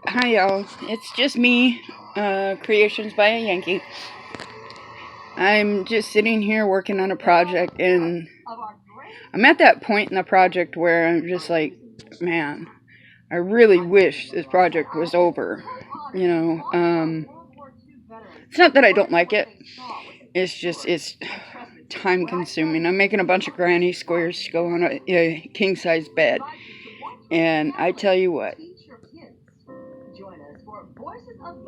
Hi y'all, it's just me, Creations by a Yankee. I'm just sitting here working on a project, and I'm at that point in the project where I'm just like, man, I really wish this project was over. It's not that I don't like it, it's time consuming. I'm making a bunch of granny squares to go on a king size bed, and I tell you what,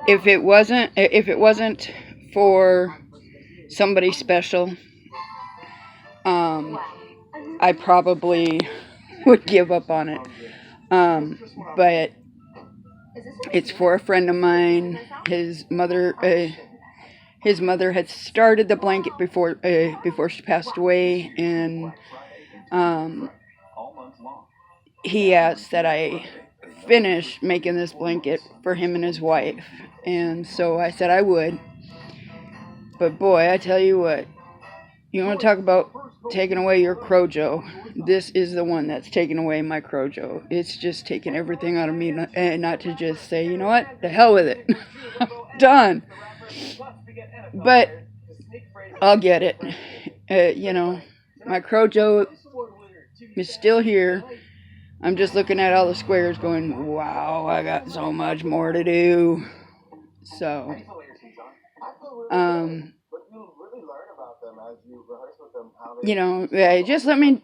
if it wasn't for somebody special, um, I probably would give up on it. But it's for a friend of mine. His mother had started the blanket before she passed away, and um, he asked that I finish making this blanket for him and his wife, and so I said I would. But boy, I tell you what, you want to talk about taking away your Crojo? This is the one that's taken away my Crojo. It's just taken everything out of me, and not to just say, you know what, the hell with it, done. But I'll get it. My Crojo is still here. I'm just looking at all the squares, going, "Wow, I got so much more to do." So, um, just let me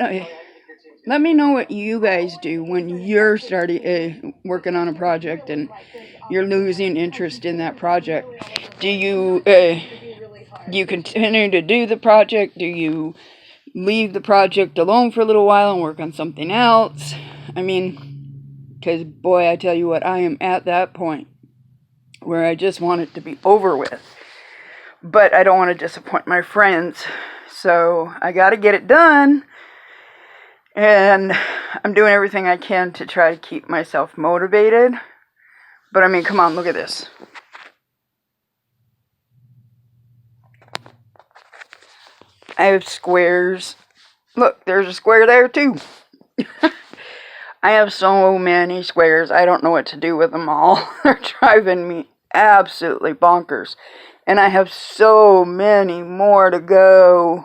know what you guys do when you're starting working on a project and you're losing interest in that project. Do you continue to do the project? Do you leave the project alone for a little while and work on something else? I mean, because boy, I tell you what, I am at that point where I just want it to be over with. But I don't want to disappoint my friends, so I got to get it done. And I'm doing everything I can to try to keep myself motivated. But I mean, come on, look at this. I have squares. Look, there's a square there too. I have so many squares, I don't know what to do with them all. They're driving me absolutely bonkers. And I have so many more to go,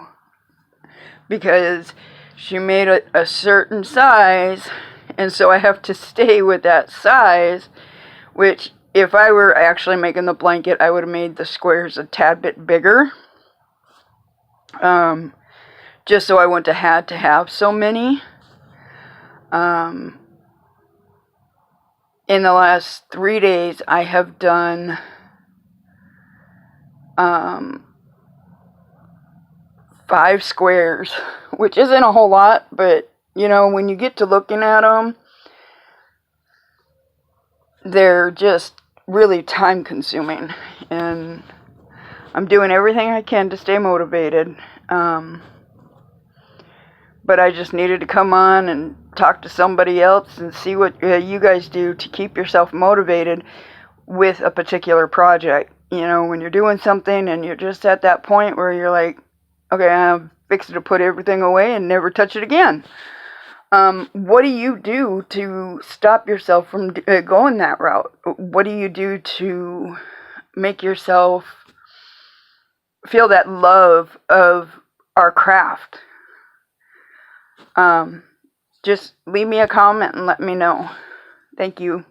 because she made a certain size, and so I have to stay with that size, which if I were actually making the blanket, I would have made the squares a tad bit bigger, just so I wouldn't have had to have so many. In the last 3 days, I have done 5 squares, which isn't a whole lot, but when you get to looking at them, they're just really time consuming, and I'm doing everything I can to stay motivated. But I just needed to come on and talk to somebody else and see what you guys do to keep yourself motivated with a particular project. When you're doing something and you're just at that point where you're like, okay, I'm fixing to put everything away and never touch it again. What do you do to stop yourself from going that route? What do you do to make yourself feel that love of our craft? Just leave me a comment and let me know. Thank you.